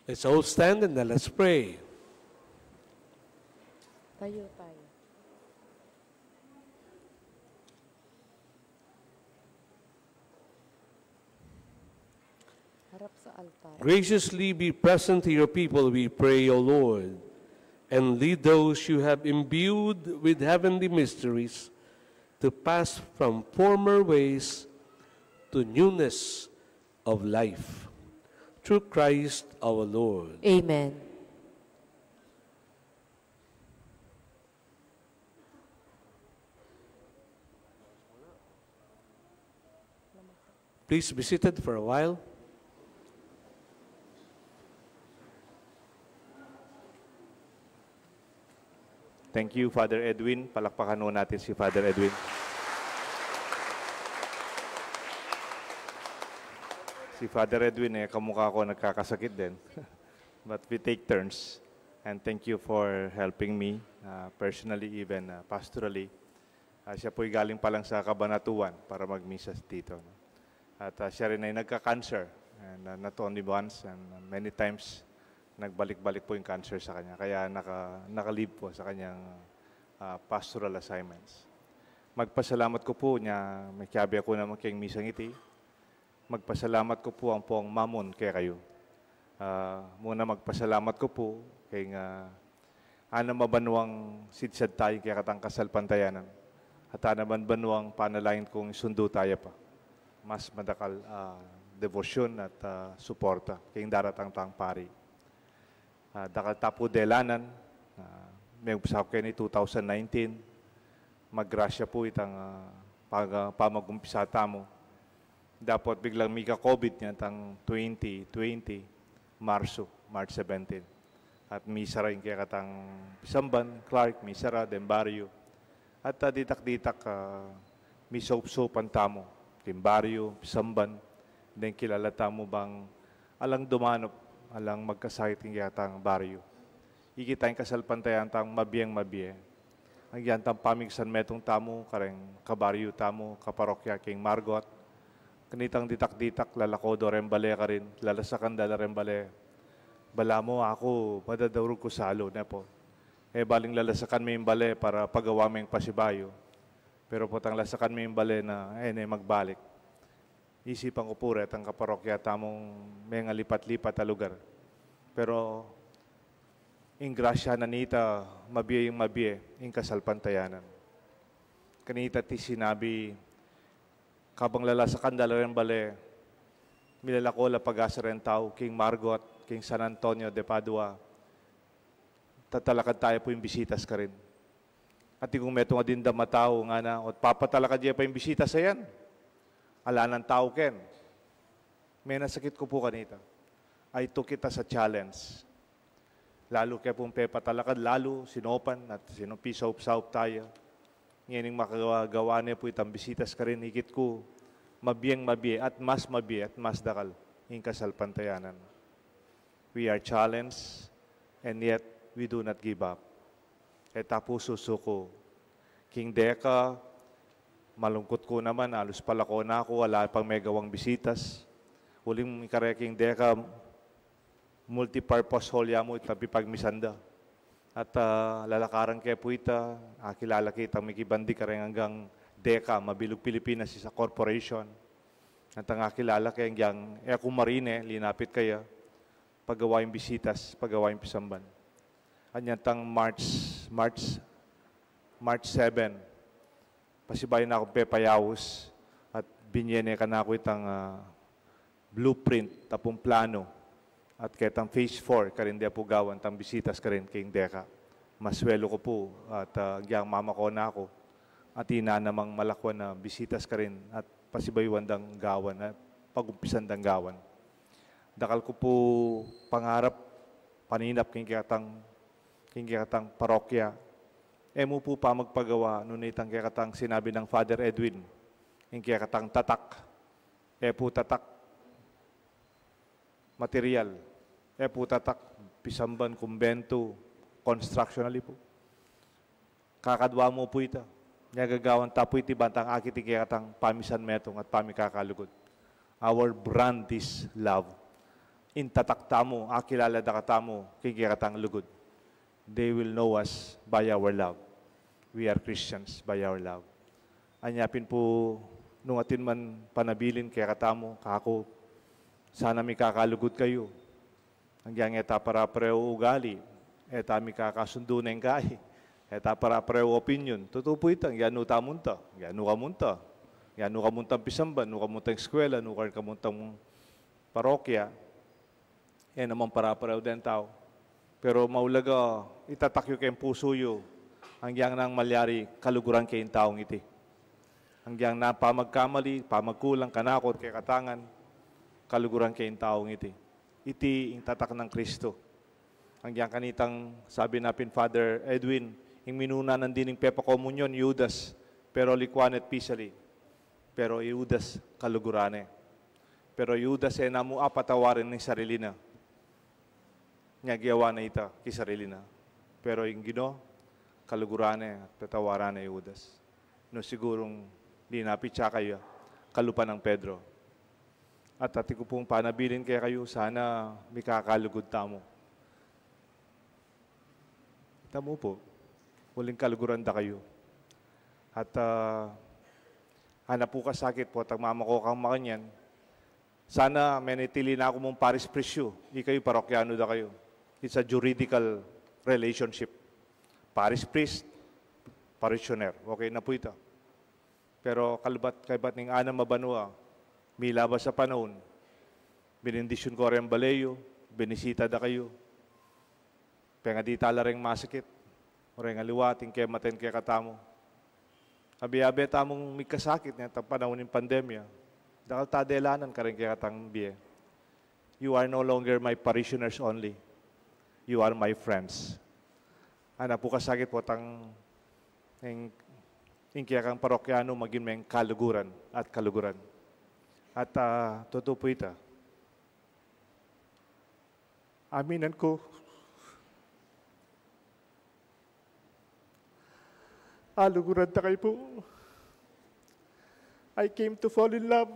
Let's all stand and let's pray. Tayo tayo. Harap sa altar. Graciously be present to your people, we pray, O Lord, and lead those you have imbued with heavenly mysteries to pass from former ways to newness of life. Through Christ our Lord. Amen. Please be seated for a while. Thank you, Father Edwin. Palakpakan mo natin si Father Edwin. Si Father Edwin, kamukha ko nagkakasakit din. But we take turns. And thank you for helping me, personally, even pastorally. Siya po'y galing pa lang sa Kabanatuan para magmisas dito. At siya rin ay nagka-cancer. And not only once, and many times, nagbalik-balik po yung cancer sa kanya. Kaya naka-leave po sa kanyang pastoral assignments. Magpasalamat ko po niya, may kiyabi ako naman kayong misang iti. Magpasalamat ko po ang pong mamon kaya kayo. Muna magpasalamat ko po kay ana mabanwang sidsad tayo kaya katang kasal pantayanan. At ana mabanwang panalain kong sundo tayo pa. Mas madakal devosyon at suporta kayong daratang tang pari. Dakal tapo delanan, may umpisa ko kayo ni 2019, maggrasya po itang pamagumpisa tamo. Dapat biglang mika COVID niya tang 2020, March 17. At misara yung kaya katang Pisamban, Clark, misara, Dembaryo. At ditak-ditak misop-sopan tamo, Dembaryo, Pisamban. Then kilala tamo bang alang dumanop, alang magkasakit yung kaya katang baryo. Ikita yung kasalpantayan tang mabiyeng-mabiye. Ang yan tang pamigsan metong tamo, kareng kabaryo tamo, kaparokya king Margot. Kanitang ditak-ditak, lalakodo rembale ka rin, lalasakan dala rembale. Bala mo ako, madadawrog ko salo na po. Baling lalasakan mo yung bale para pagawa mo yung pasibayo. Pero po tang lasakan mo yung bale na, magbalik. Isipan ko pura, ang kaparokya tamong may nga lipat-lipat na lugar. Pero, in grasya na nita, mabiye yung mabiye, in kasalpantayanan. Kanita ti sinabi, kabang lalasakan dala rin bale, milalako la pag-asa rin tao, King Margot, King San Antonio de Padua, tatalakad tayo po yung bisitas ka rin. At kung meto nga din damatao nga na, at papatalakad niya pa yung bisitas sa yan. Ala ng tao ken. May nasakit ko po kanita. I took it as a challenge. Lalo kaya pong papatalakad, lalo sinopan at sinupisaup-saup tayo. Ngayon makagawa niya po itang bisitas ka rin, higit ko, mabiyeng-mabiye at mas dakal, yung kasalpantayanan. We are challenged, and yet, we do not give up. Tapos susuko. King Deka, malungkot ko naman, alos pala ko na ako, wala pang may gawang bisitas. Huling ikare King Deka, multi-purpose hall ya mo, itabi pagmisanda. At lalakaran kaya po ita, kilala kita, may kibandi ka rin hanggang Deka, Mabilog Pilipinas, isa corporation. At ang kilala kaya hanggang kung marine, linapit kaya, paggawa yung bisitas, paggawa yung pisamban. Anyan tang March 7, pasibayan na akong pepayawos at binyene ka na ako itang blueprint, tapong plano. At kaya tang phase 4, karindia po gawan, tang bisitas ka rin kay Deka. Maswelo ko po at gyang mama ko na ako. At ina namang malakwan na bisitas ka rin at pasibaywan dang gawan at pagumpisan dang gawan. Dakal ko po pangarap, paninap king kayatang parokya. Mo po pa magpagawa, nunitang kayatang sinabi ng Father Edwin, king kayatang tatak. Po tatak, material. Po tatak, pisamban, kumbento, constructionally po. Kakadwa mo po ito. Nagagawan tapo iti bantang akit kayatang pamisan metong at pamikakalugod. Our brand is love. intatak tamo, akilala da katamo, kikikatang lugod. They will know us by our love. We are Christians by our love. Anyapin po, nung atin man panabilin kaya katamo, kako, sana may kakalugod kayo. Hanggang eta para preo ugali, eta may kakasundo na yung kahi, eta para preo opinion. Totoo po ito, gano tamunta, gano kamuntang pisamban, gano kamuntang eskwela, gano kamuntang parokya, naman para preo din tao. Pero maulaga, itatakyo kayong puso yo, hanggang nang malyari, kaluguran kayong taong iti. Hanggang na pamagkamali, pamagkulang, kanakot, kay katangan, kaluguran kayong taong iti. Iti ang tatak ng Kristo. Hanggang kanitang sabi napin Father Edwin, yung minuna ng dining Pepa Komunyon, Judas, pero likwanet pisali. Pero Judas, kalugurane. Pero Judas namu apatawarin ng sarili na. Nagyawa na ita, kisarili na. Pero yung Ginoo, kalugurane, tatawaran na Judas. No sigurong di napitsa kayo, kalupa ng Pedro. At ati ko pong panabilin kaya kayo, sana may kakalugod tamo. Tamo po, huling kaluguran da kayo. At hanap po kasakit po, at mamako kang makanyan, sana menitili na ako mong paris presyo, di kayo parokyano da kayo. It's a juridical relationship. Paris priest, parishioner. Okay na po ito. Pero kaibat ng anam mabanua, milabas sa panahon, binindisyon ko rin baleyo, binisita da kayo, penga di tala rin masakit, o rin aliwating kaya maten kaya katamo. Abi-abi tamong may kasakit niya, tang panahon ng pandemya, dakal tadelanan ka rin kaya katang biye. You are no longer my parishioners only. You are my friends. Ana po kasakit po tang kaya kang parokyano maging may kaluguran at kaluguran. At totoo po ito. Aminan ko, aluguran ta kayo po. I came to fall in love.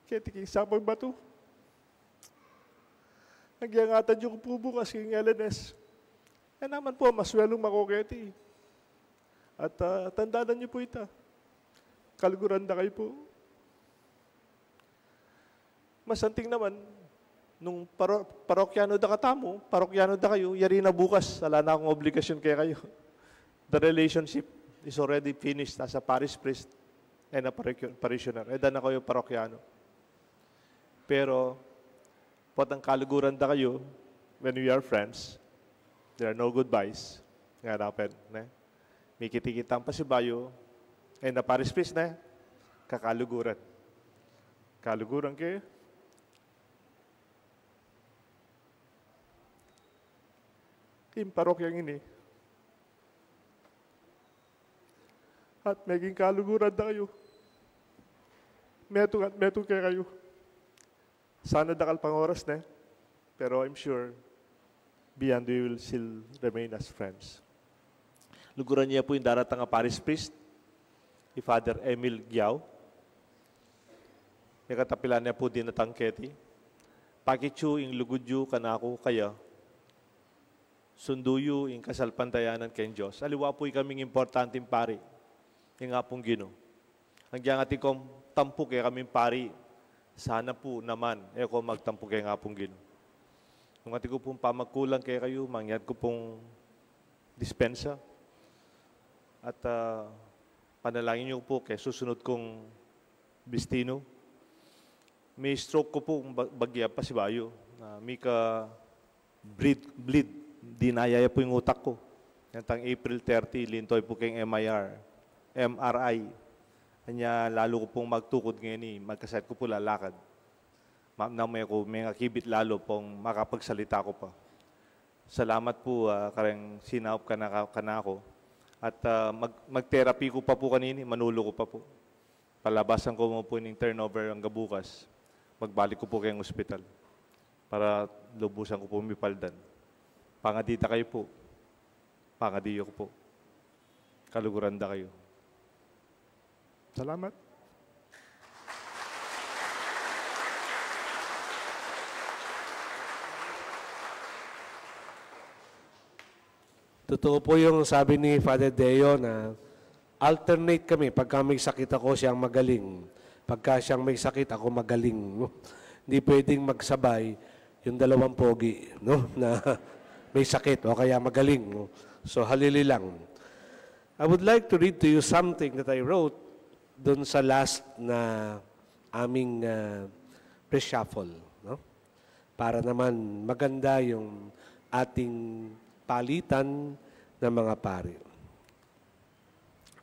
Kaya tiking sapang bato. Nagyangatan yung po bukas kayong LNS. Naman po, maswelong makoketi. At tandaan niyo po ito. Kaluguran na kayo po. Masanting naman, nung parokyano da katamo, parokyano da kayo, yari na bukas, wala na akong obligasyon kaya kayo. The relationship is already finished as a parish priest and a parishioner. Eda na kayo parokyano. Pero, potang kaluguran da kayo, when we are friends, there are no goodbyes. Nga dapat, ne? May kitikitang pasibayo, na parish priest na, kakaluguran. Kaluguran kayo. Yung parokyang ini. At maging kaluguran na kayo. Metong kayo. Sana dakal pang oras na. Pero I'm sure, beyond we will still remain as friends. Luguran niya po yung daratang nga parish priest, ni Father Emil Giao. May katapilan niya po din na tangketi. Pakitsu yung lugudyo kanako kaya, sunduyo yung kasalpantayanan kay Diyos. Aliwa po yung kaming importanteng pari, yung nga pong Ginoo. Hanggang ating kong tampo kaya kaming pari, sana po naman, ko magtampo kaya nga pong Ginoo. Kung ating ko pong pamagkulang kaya kayo, mangyad ko pong dispensa. At panalangin niyo po kay susunod kong bistino. May stroke ko po bagya pa si Bayo. May ka bleed. Dinayaya po yung utak ko. Yantang April 30, lintoy po kayong MRI. Kanya lalo ko pong magtukod ngayon magkasayat ko po lalakad. Namay ko, may nakibit lalo pong makapagsalita ko pa. Salamat po, karang sinaup ka na ako. At mag-therapy ko pa po kanini, manulo ko pa po. Palabasan ko mo po yung turnover hanggang bukas. Magbalik ko po kayong ospital para lubusan ko po mipaldan. Pangadita kayo po. Pangadiyo ko po. Kaluguran da kayo. Salamat. Totoo po yung sabi ni Father Deo na alternate kami. Pagka may sakit ako, siyang magaling. Pagka siyang may sakit, ako magaling. No? Hindi pwedeng magsabay yung dalawang pogi, no? Na may sakit o kaya magaling. No? So, halili lang. I would like to read to you something that I wrote dun sa last na aming reshuffle. No? Para naman maganda yung ating palitan ng mga pari.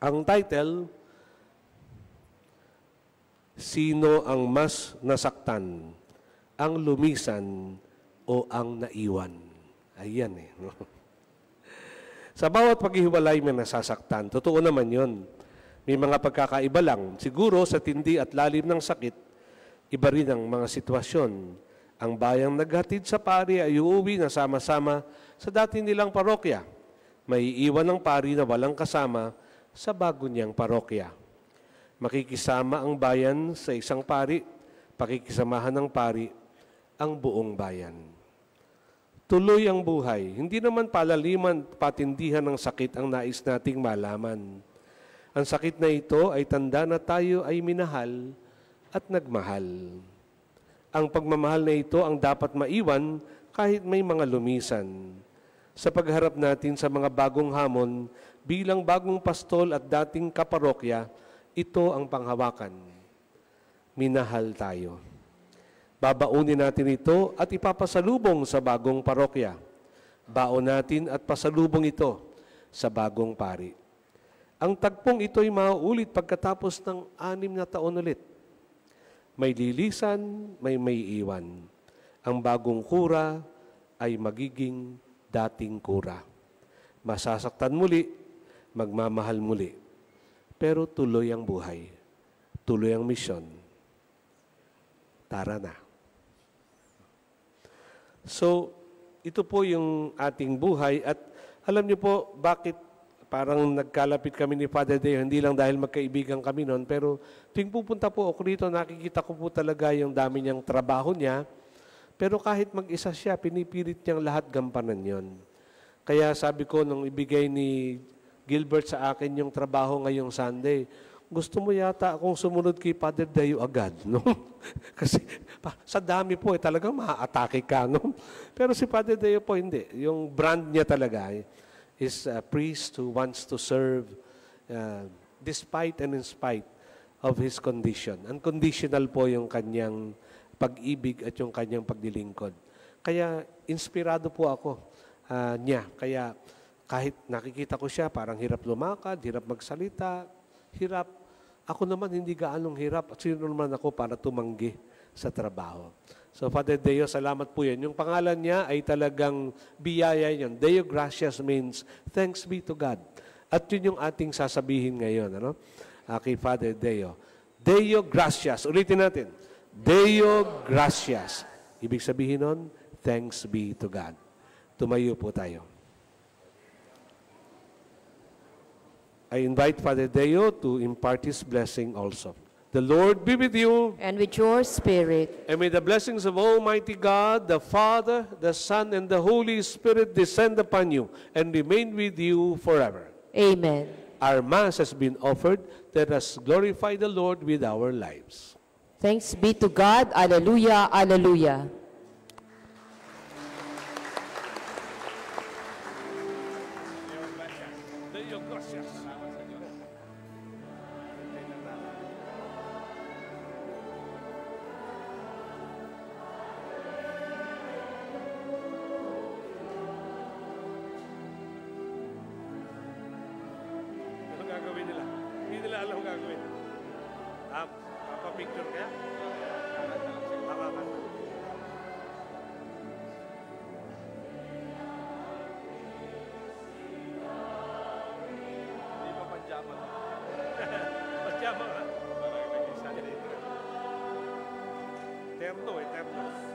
Ang title, Sino ang mas nasaktan? Ang lumisan o ang naiwan? Ayan eh. No? Sa bawat paghihiwalay may nasasaktan. Totoo naman yun. May mga pagkakaiba lang. Siguro sa tindi at lalim ng sakit, iba rin ang mga sitwasyon. Ang bayang naghatid sa pari ay uuwi na sama-sama sa dati nilang parokya. May iwan ng pari na walang kasama sa bago niyang parokya. Makikisama ang bayan sa isang pari, pakikisamahan ng pari ang buong bayan. Tuloy ang buhay. Hindi naman palaliman, patindihan ng sakit ang nais nating malaman. Ang sakit na ito ay tanda na tayo ay minahal at nagmahal. Ang pagmamahal na ito ang dapat maiwan kahit may mga lumisan. Sa pagharap natin sa mga bagong hamon, bilang bagong pastol at dating kaparokya, ito ang panghawakan. Minahal tayo. Babaunin natin ito at ipapasalubong sa bagong parokya. Baon natin at pasalubong ito sa bagong pari. Ang tagpong ito ay mauulit pagkatapos ng 6 na taon ulit. May lilisan, may iwan. Ang bagong kura ay magiging dating kura. Masasaktan muli, magmamahal muli. Pero tuloy ang buhay. Tuloy ang misyon. Tara na. So, ito po yung ating buhay at alam niyo po bakit parang nagkalapit kami ni Father Deo, hindi lang dahil magkaibigan kami noon, pero tuwing pupunta po ako rito, nakikita ko po talaga yung dami niyang trabaho niya, pero kahit mag-isa siya, pinipilit niyang lahat gampanan yon. Kaya sabi ko, nung ibigay ni Gilbert sa akin yung trabaho ngayong Sunday, gusto mo yata akong sumunod kay Father Deo agad, no? Kasi sa dami po, talagang maa-atake ka, no? Pero si Father Deo po, hindi. Yung brand niya talaga is a priest who wants to serve despite and in spite of his condition. Unconditional po yung kanyang pag-ibig at yung kanyang pagdilingkod. Kaya inspirado po ako niya. Kaya kahit nakikita ko siya, parang hirap lumakad, hirap magsalita, hirap. Ako naman hindi gaanong hirap. At sino naman ako para tumanggi sa trabaho. So, Father Deo, salamat po yan. Yung pangalan niya ay talagang biyaya yun. Deo Gracias means thanks be to God. At yun yung ating sasabihin ngayon, ano? Kay Father Deo. Deo Gracias. Ulitin natin. Deo Gracias. Ibig sabihin nun, thanks be to God. Tumayo po tayo. I invite Father Deo to impart his blessing also. The Lord be with you. And with your spirit. And may the blessings of Almighty God, the Father, the Son, and the Holy Spirit descend upon you and remain with you forever. Amen. Our Mass has been offered. Let us glorify the Lord with our lives. Thanks be to God. Alleluia, alleluia. Picture kaya? Hindi pa panjama. Panjama ha? Terno.